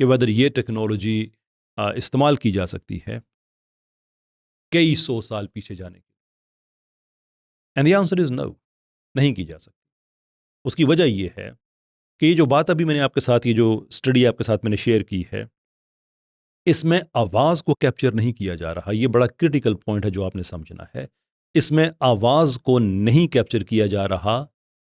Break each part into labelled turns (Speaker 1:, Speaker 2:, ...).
Speaker 1: کہ whether یہ technology استعمال کی جا سکتی ہے کئی 100 سال پیچھے جانے کے. اینڈ دی آنسر از نو، نہیں کی جا سکتی. اس کی وجہ یہ ہے کہ یہ جو بات ابھی میں نے آپ کے ساتھ، یہ جو اسٹڈی آپ کے ساتھ میں نے شیئر کی ہے، اس میں آواز کو کیپچر نہیں کیا جا رہا. یہ بڑا کرٹیکل پوائنٹ ہے جو آپ نے سمجھنا ہے. اس میں آواز کو نہیں کیپچر کیا جا رہا،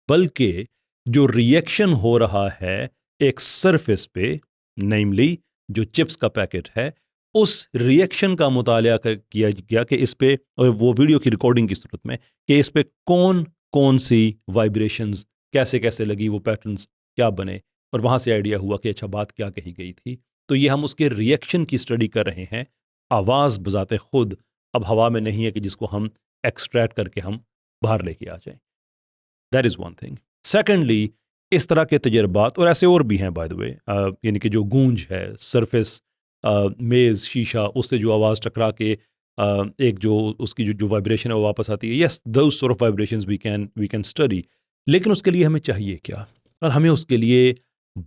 Speaker 1: بلکہ جو ریئیکشن ہو رہا ہے ایک سرفیس پہ، نیملی جو چپس کا پیکٹ ہے، اس ریئیکشن کا مطالعہ کیا گیا کہ اس پہ، اور وہ ویڈیو کی ریکارڈنگ کی صورت میں، کہ اس پہ کون کون سی وائبریشنز کیسے کیسے لگی، وہ پیٹرنز کیا بنے، اور وہاں سے آئیڈیا ہوا کہ اچھا بات کیا کہی گئی تھی. تو یہ ہم اس کے ریئیکشن کی اسٹڈی کر رہے ہیں. آواز بذات خود اب ہوا میں نہیں ہے کہ جس کو ہم ایکسٹریکٹ کر کے ہم باہر لے کے آ جائیں. That is one thing. Secondly, اس طرح کے تجربات، اور ایسے اور بھی ہیں بائی دا وے، یعنی کہ جو گونج ہے، سرفیس، میز، شیشہ، اس سے جو آواز ٹکرا کے ایک جو اس کی جو وائبریشن ہے وہ واپس آتی ہے. Yes, those sort of vibrations we can study. لیکن اس کے لیے ہمیں چاہیے کیا؟ اور ہمیں اس کے لیے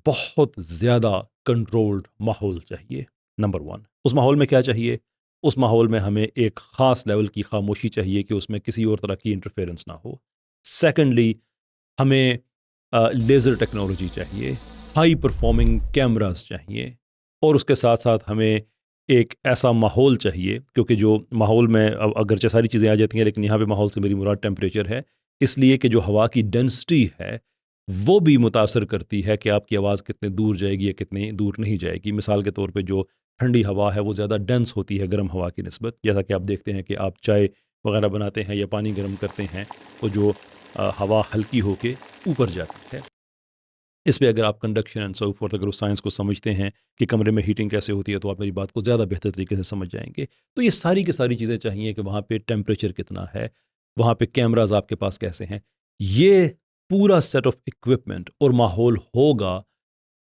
Speaker 1: بہت زیادہ کنٹرولڈ ماحول چاہیے. نمبر ون، اس ماحول میں کیا چاہیے؟ اس ماحول میں ہمیں ایک خاص لیول کی خاموشی چاہیے کہ اس میں کسی اور طرح کی انٹرفیرنس نہ ہو. سیکنڈلی، ہمیں لیزر ٹیکنالوجی چاہیے، ہائی پرفارمنگ کیمراز چاہیے، اور اس کے ساتھ ساتھ ہمیں ایک ایسا ماحول چاہیے، کیونکہ جو ماحول میں اگرچہ ساری چیزیں آ جاتی ہیں، لیکن یہاں پہ ماحول سے میری مراد ٹیمپریچر ہے، اس لیے کہ جو ہوا کی ڈینسٹی ہے وہ بھی متاثر کرتی ہے کہ آپ کی آواز کتنے دور جائے گی یا کتنے دور نہیں جائے گی. مثال کے طور پہ جو ٹھنڈی ہوا ہے وہ زیادہ ڈینس ہوتی ہے گرم ہوا کی نسبت. جیسا کہ آپ دیکھتے ہیں کہ آپ چائے وغیرہ بناتے ہیں یا پانی گرم کرتے ہیں تو جو ہوا ہلکی ہو کے اوپر جاتی ہے. اس پہ اگر آپ کنڈکشن اینڈ سو فورتھ، اگر اس سائنس کو سمجھتے ہیں کہ کمرے میں ہیٹنگ کیسے ہوتی ہے، تو آپ میری بات کو زیادہ بہتر طریقے سے سمجھ جائیں گے. تو یہ ساری کی ساری چیزیں چاہیے کہ وہاں پہ ٹیمپریچر کتنا ہے، وہاں پہ کیمراز آپ کے پاس کیسے ہیں. یہ پورا سیٹ آف اکوپمنٹ اور ماحول ہوگا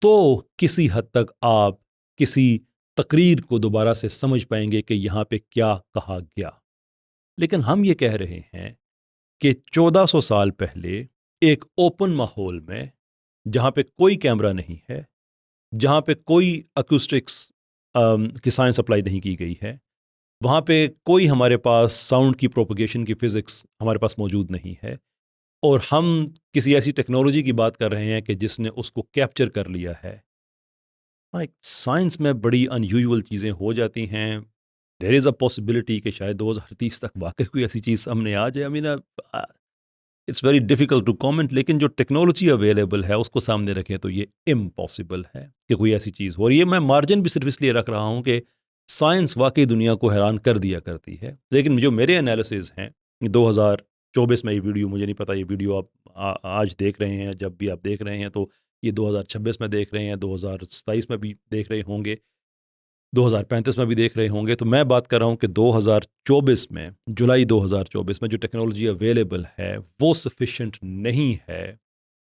Speaker 1: تو کسی حد تک آپ کسی تقریر کو دوبارہ سے سمجھ پائیں گے کہ یہاں پہ کیا کہا گیا. لیکن ہم یہ کہہ رہے ہیں کہ 1400 سال پہلے ایک اوپن ماحول میں، جہاں پہ کوئی کیمرہ نہیں ہے، جہاں پہ کوئی اکوسٹکس کی سائنس اپلائی نہیں کی گئی ہے، وہاں پہ کوئی ہمارے پاس ساؤنڈ کی پروپگیشن کی فزکس ہمارے پاس موجود نہیں ہے، اور ہم کسی ایسی ٹیکنالوجی کی بات کر رہے ہیں کہ جس نے اس کو کیپچر کر لیا ہے. سائنس میں بڑی ان یوزول چیزیں ہو جاتی ہیں. دیر از اے پاسبلٹی کہ شاید 2030 تک واقعی کوئی ایسی چیز سامنے آ جائے. It's very difficult to comment, لیکن جو ٹیکنالوجی اویلیبل ہے اس کو سامنے رکھیں تو یہ امپاسبل ہے کہ کوئی ایسی چیز ہو. اور یہ میں مارجن بھی صرف اس لیے رکھ رہا ہوں کہ سائنس واقعی دنیا کو حیران کر دیا کرتی ہے. لیکن جو میرے انالیسز ہیں، 2024 میں یہ ویڈیو، مجھے نہیں پتا یہ ویڈیو آپ آج دیکھ رہے ہیں، جب بھی آپ دیکھ رہے ہیں تو یہ 2026 میں دیکھ رہے ہیں، 2027 میں بھی دیکھ رہے ہوں گے، 2035 میں بھی دیکھ رہے ہوں گے. تو میں بات کر رہا ہوں کہ 2024 میں، جولائی 2024 میں جو ٹیکنالوجی اویلیبل ہے وہ سفیشینٹ نہیں ہے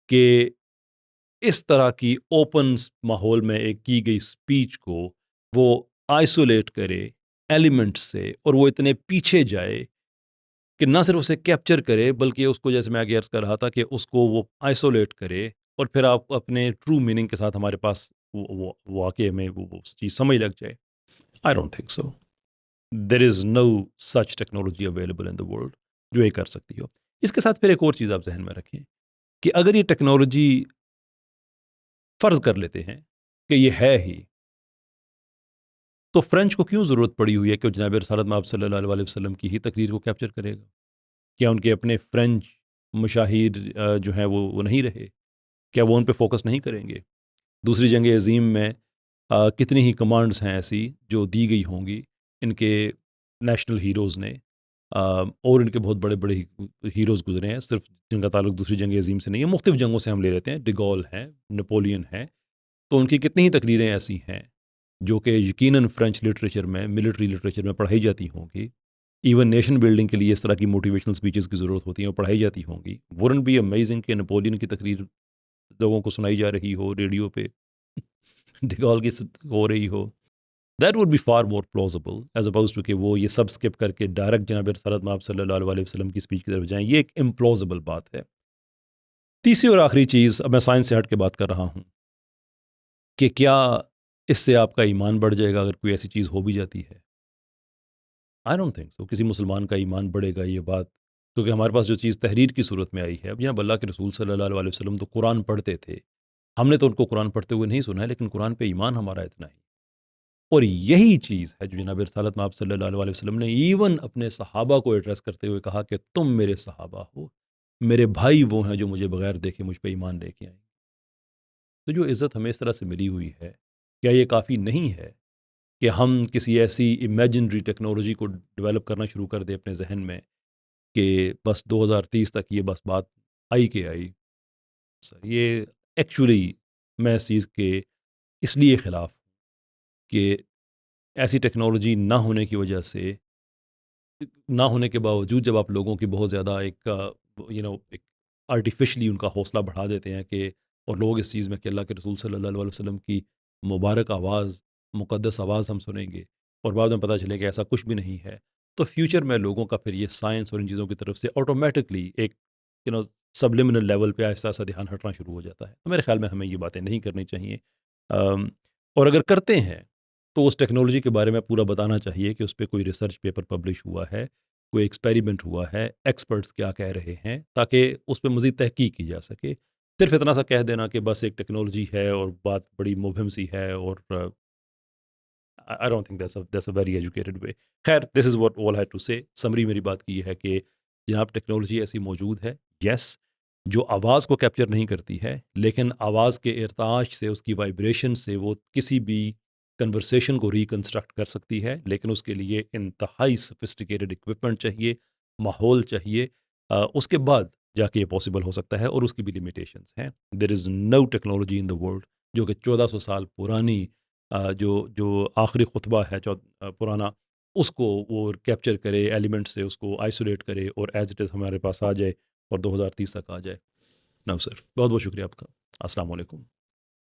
Speaker 1: کہ اس طرح کی اوپن ماحول میں ایک کی گئی سپیچ کو وہ آئسولیٹ کرے ایلیمنٹ سے، اور وہ اتنے پیچھے جائے کہ نہ صرف اسے کیپچر کرے بلکہ اس کو، جیسے میں آگے عرض کر رہا تھا، کہ اس کو وہ آئسولیٹ کرے اور پھر آپ اپنے ٹرو میننگ کے ساتھ ہمارے پاس وہ واقعے میں وہ چیز سمجھ لگ جائے. I don't think so. There is no such technology available in the world جو یہ کر سکتی ہو. اس کے ساتھ پھر ایک اور چیز آپ ذہن میں رکھیں کہ اگر یہ ٹیکنالوجی فرض کر لیتے ہیں کہ یہ ہے ہی، تو فرینچ کو کیوں ضرورت پڑی ہوئی ہے کہ جناب رسالت مآب صلی اللہ علیہ وسلم کی ہی تقریر کو کیپچر کرے گا؟ کیا ان کے اپنے فرینچ مشاہیر جو ہیں وہ نہیں رہے؟ کیا وہ ان پہ فوکس نہیں کریں گے؟ دوسری جنگ عظیم میں کتنی ہی کمانڈز ہیں ایسی جو دی گئی ہوں گی ان کے نیشنل ہیروز نے، اور ان کے بہت بڑے بڑے ہیروز گزرے ہیں، صرف جن کا تعلق دوسری جنگ عظیم سے نہیں ہے، مختلف جنگوں سے ہم لے لیتے ہیں. ڈیگول ہیں، نپولین ہیں، تو ان کی کتنی ہی تقریریں ایسی ہیں جو کہ یقیناً فرینچ لٹریچر میں، ملٹری لٹریچر میں پڑھائی جاتی ہوں گی. ایون نیشن بلڈنگ کے لیے اس طرح کی موٹیویشنل سپیچز کی ضرورت ہوتی ہیں اور پڑھائی جاتی ہوں گی. وڈنٹ بی امیزنگ کہ نپولین کی تقریر لوگوں کو سنائی جا رہی ہو ریڈیو پہ، ڈیگول کی ہو رہی ہو. That would be far more plausible as opposed to کہ وہ یہ سب اسکپ کر کے ڈائریکٹ جناب رسالت مآب صلی اللہ علیہ وسلم کی اسپیچ کی طرف جائیں. یہ ایک امپلازیبل بات ہے. تیسری اور آخری چیز، اب میں سائنس سے ہٹ کے بات کر رہا ہوں، کہ کیا اس سے آپ کا ایمان بڑھ جائے گا اگر کوئی ایسی چیز ہو بھی جاتی ہے؟ آئی ڈونٹ تھنک سو کسی مسلمان کا ایمان بڑھے گا یہ بات، کیونکہ ہمارے پاس جو چیز تحریر کی صورت میں آئی ہے، اب جناب اللہ کے رسول صلی اللہ علیہ وسلم تو قرآن پڑھتے تھے، ہم نے تو ان کو قرآن پڑھتے ہوئے نہیں سنا ہے، لیکن قرآن پہ ایمان ہمارا اتنا ہی، اور یہی چیز ہے جو جناب رسالت میں آپ صلی اللہ علیہ وسلم نے ایون اپنے صحابہ کو ایڈریس کرتے ہوئے کہا کہ تم میرے صحابہ ہو، میرے بھائی وہ ہیں جو مجھے بغیر دیکھے مجھ پہ ایمان لے کے آئیں۔ تو جو عزت ہمیں اس طرح سے ملی ہوئی ہے، کیا یہ کافی نہیں ہے کہ ہم کسی ایسی امیجنری ٹیکنالوجی کو ڈیولپ کرنا شروع کر دیں اپنے ذہن میں کہ بس 2030 تک یہ بس بات آئی کہ آئی؟ سر یہ ایکچولی میں اس چیز کے اس لیے خلاف ہوں کہ ایسی ٹیکنالوجی نہ ہونے کی وجہ سے، نہ ہونے کے باوجود جب آپ لوگوں کی بہت زیادہ ایک ایک آرٹیفیشلی ان کا حوصلہ بڑھا دیتے ہیں کہ، اور لوگ اس چیز میں کہ اللہ کے رسول صلی اللہ علیہ وسلم کی مبارک آواز، مقدس آواز ہم سنیں گے، اور بعد میں پتہ چلے کہ ایسا کچھ بھی نہیں ہے، تو فیوچر میں لوگوں کا پھر یہ سائنس اور ان چیزوں کی طرف سے آٹومیٹکلی ایک سبلمنل لیول پہ آہستہ آہستہ دھیان ہٹنا شروع ہو جاتا ہے۔ تو میرے خیال میں ہمیں یہ باتیں نہیں کرنی چاہیے، اور اگر کرتے ہیں تو اس ٹیکنالوجی کے بارے میں پورا بتانا چاہیے کہ اس پہ کوئی ریسرچ پیپر پبلش ہوا ہے، کوئی ایکسپیریمنٹ ہوا ہے، ایکسپرٹس کیا کہہ رہے ہیں، تاکہ اس پہ مزید تحقیق کی جا سکے۔ صرف اتنا سا کہہ دینا کہ بس ایک ٹیکنالوجی ہے اور بات بڑی مبہم سی ہے، اور I don't think that's a very educated way. خیر this is what all I had to say. Summary میری بات کی یہ ہے کہ جناب ٹیکنالوجی ایسی موجود ہے، یس، جو آواز کو کیپچر نہیں کرتی ہے، لیکن آواز کے ارتعاش سے، اس کی وائبریشن سے وہ کسی بھی کنورسیشن کو ریکنسٹرکٹ کر سکتی ہے، لیکن اس کے لیے انتہائی سفسٹیکیٹڈ اکوپمنٹ چاہیے، ماحول چاہیے، اس کے بعد جا کے یہ پاسبل ہو سکتا ہے، اور اس کی بھی لمیٹیشنز ہیں۔ دیر از نو ٹیکنالوجی ان دا ورلڈ جو کہ 1400 سال پرانی جو آخری خطبہ ہے پرانا، اس کو وہ کیپچر کرے، ایلیمنٹ سے اس کو آئسولیٹ کرے، اور ایز اٹ از ہمارے پاس آ جائے اور 2030 تک آ جائے۔ نو سر، بہت بہت شکریہ آپ کا۔ السلام علیکم۔